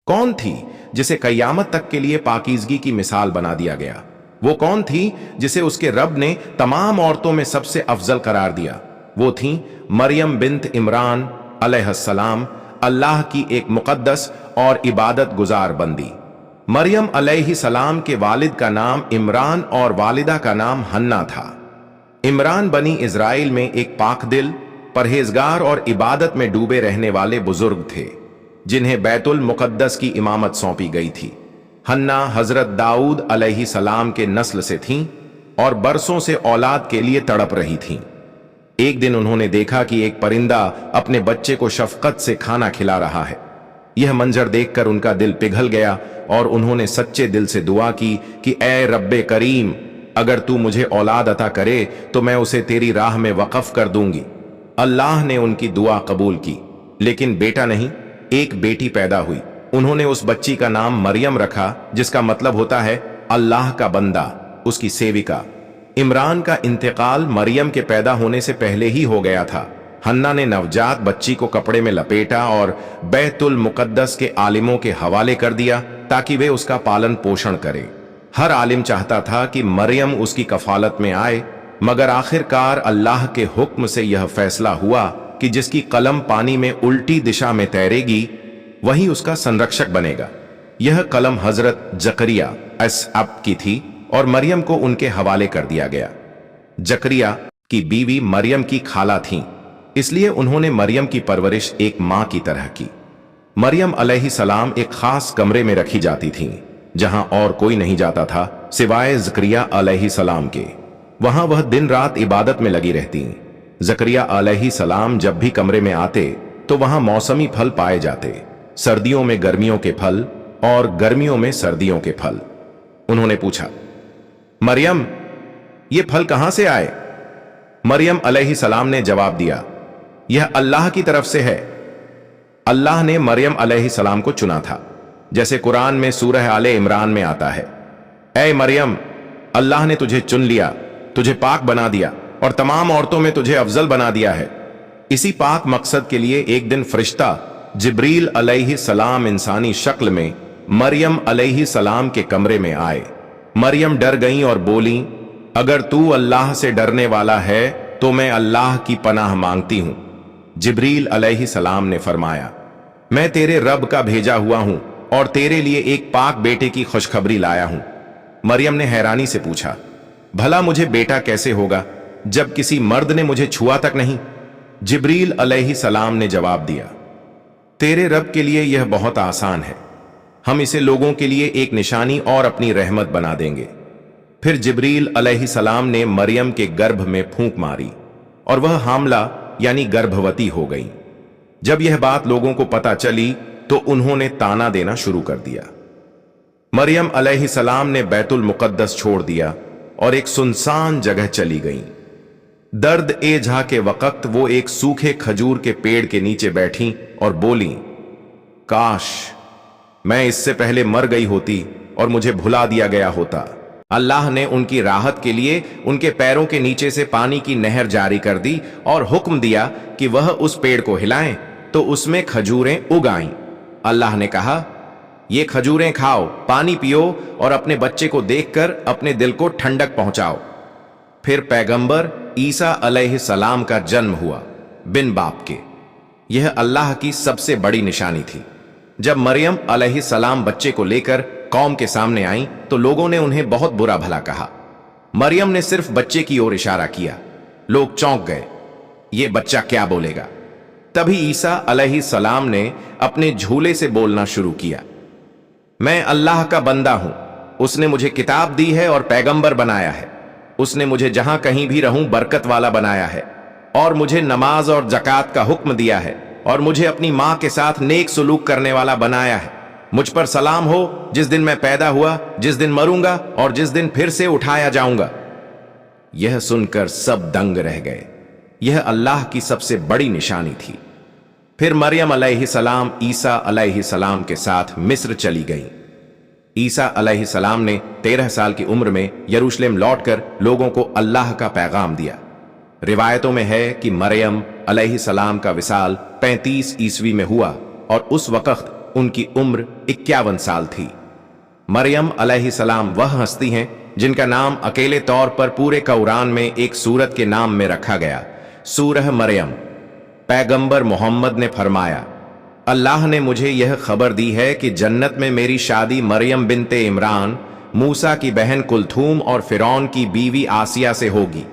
कौन थी जिसे कयामत तक के लिए पाकीज़गी की मिसाल बना दिया गया? वो कौन थी जिसे उसके रब ने तमाम औरतों में सबसे अफजल करार दिया? वो थी मरियम बिन्त इमरान अलैहिस्सलाम, अल्लाह की एक मुकद्दस और इबादत गुजार बंदी। मरियम अलैहिस्सलाम के वालिद का नाम इमरान और वालिदा का नाम हन्ना था। इमरान बनी इज़राइल में एक पाकदिल, परहेजगार और इबादत में डूबे रहने वाले बुजुर्ग थे, जिन्हें बैतुल मुकद्दस की इमामत सौंपी गई थी। हन्ना हजरत दाऊद अलैहिस्सलाम के नस्ल से थीं और बरसों से औलाद के लिए तड़प रही थीं। एक दिन उन्होंने देखा कि एक परिंदा अपने बच्चे को शफकत से खाना खिला रहा है। यह मंजर देखकर उनका दिल पिघल गया और उन्होंने सच्चे दिल से दुआ की कि ऐ रब्बे करीम, अगर तू मुझे औलाद अता करे तो मैं उसे तेरी राह में वक़फ कर दूंगी। अल्लाह ने उनकी दुआ कबूल की, लेकिन बेटा नहीं, एक बेटी पैदा हुई। उन्होंने उस बच्ची का नाम मरियम रखा, जिसका मतलब होता है अल्लाह का बंदा, उसकी सेविका। इमरान का इंतकाल मरियम के पैदा होने से पहले ही हो गया था। हन्ना ने नवजात बच्ची को कपड़े में लपेटा और बैतुल मुकद्दस के आलिमों के हवाले कर दिया ताकि वे उसका पालन पोषण करें। हर आलिम चाहता था कि मरियम उसकी कफालत में आए, मगर आखिरकार अल्लाह के हुक्म से यह फैसला हुआ कि जिसकी कलम पानी में उल्टी दिशा में तैरेगी वही उसका संरक्षक बनेगा। यह कलम हजरत जकरिया अब की थी और मरियम को उनके हवाले कर दिया गया। जकरिया की बीवी मरियम की खाला थीं, इसलिए उन्होंने मरियम की परवरिश एक मां की तरह की। मरियम अलैहिस्सलाम एक खास कमरे में रखी जाती थीं, जहां और कोई नहीं जाता था सिवाय जकरिया अलैहिस्सलाम के। वहां वह दिन रात इबादत में लगी रहती। जकरिया अलैहिस्सलाम जब भी कमरे में आते तो वहां मौसमी फल पाए जाते, सर्दियों में गर्मियों के फल और गर्मियों में सर्दियों के फल। उन्होंने पूछा, मरियम, ये फल कहां से आए? मरियम अलैहिस्सलाम ने जवाब दिया, यह अल्लाह की तरफ से है। अल्लाह ने मरियम अलैहिस्सलाम को चुना था, जैसे कुरान में सूरह आले इमरान में आता है, ऐ मरियम, अल्लाह ने तुझे चुन लिया, तुझे पाक बना दिया और तमाम औरतों में तुझे अफजल बना दिया है। इसी पाक मकसद के लिए एक दिन फरिश्ता जिब्रील अलैहिस्सलाम इंसानी शक्ल में मरियम अलैहिस्सलाम के कमरे में आए। मरियम डर गईं और बोली, अगर तू अल्लाह से डरने वाला है तो मैं अल्लाह की पनाह मांगती हूं। जिब्रील अलैहिस्सलाम ने फरमाया, मैं तेरे रब का भेजा हुआ हूं और तेरे लिए एक पाक बेटे की खुशखबरी लाया हूं। मरियम ने हैरानी से पूछा, भला मुझे बेटा कैसे होगा जब किसी मर्द ने मुझे छुआ तक नहीं? जिब्रील अलैहिस्सलाम ने जवाब दिया, तेरे रब के लिए यह बहुत आसान है, हम इसे लोगों के लिए एक निशानी और अपनी रहमत बना देंगे। फिर जिब्रील अलैहिस्सलाम ने मरियम के गर्भ में फूंक मारी और वह हामला यानी गर्भवती हो गई। जब यह बात लोगों को पता चली तो उन्होंने ताना देना शुरू कर दिया। मरियम अलैहिस्सलाम ने बैतुल मुकद्दस छोड़ दिया और एक सुनसान जगह चली गईं। दर्द एजा के वक्त वो एक सूखे खजूर के पेड़ के नीचे बैठी और बोली, काश मैं इससे पहले मर गई होती और मुझे भुला दिया गया होता। अल्लाह ने उनकी राहत के लिए उनके पैरों के नीचे से पानी की नहर जारी कर दी और हुक्म दिया कि वह उस पेड़ को हिलाएं तो उसमें खजूरें उग आईं। अल्लाह ने कहा, ये खजूरें खाओ, पानी पियो और अपने बच्चे को देखकर अपने दिल को ठंडक पहुंचाओ। फिर पैगंबर ईसा अलैहिस्सलाम का जन्म हुआ बिन बाप के। यह अल्लाह की सबसे बड़ी निशानी थी। जब मरियम अलैहिस्सलाम बच्चे को लेकर कौम के सामने आई तो लोगों ने उन्हें बहुत बुरा भला कहा। मरियम ने सिर्फ बच्चे की ओर इशारा किया। लोग चौंक गए, ये बच्चा क्या बोलेगा? तभी ईसा अलैहिस्सलाम ने अपने झूले से बोलना शुरू किया, मैं अल्लाह का बंदा हूं, उसने मुझे किताब दी है और पैगंबर बनाया है। उसने मुझे जहां कहीं भी रहूं बरकत वाला बनाया है और मुझे नमाज और ज़कात का हुक्म दिया है और मुझे अपनी मां के साथ नेक सुलूक करने वाला बनाया है। मुझ पर सलाम हो जिस दिन मैं पैदा हुआ, जिस दिन मरूंगा और जिस दिन फिर से उठाया जाऊंगा। यह सुनकर सब दंग रह गए। यह अल्लाह की सबसे बड़ी निशानी थी। फिर मरियम अलैहिस्सलाम ईसा अलैहिस्सलाम के साथ मिस्र चली गई। ईसा अलैहिस्सलाम ने 13 साल की उम्र में यरूशलेम लौटकर लोगों को अल्लाह का पैगाम दिया। रिवायतों में है कि मरियम अलैहिस्सलाम का विसाल 35 ईस्वी में हुआ और उस वक्त उनकी उम्र 51 साल थी। मरियम अलैहिस्सलाम वह हस्ती हैं जिनका नाम अकेले तौर पर पूरे कुरान में एक सूरत के नाम में रखा गया, सूरह मरियम। पैगंबर मोहम्मद ने फरमाया, अल्लाह ने मुझे यह खबर दी है कि जन्नत में मेरी शादी मरियम बिनते इमरान, मूसा की बहन कुलथूम और फिरौन की बीवी आसिया से होगी।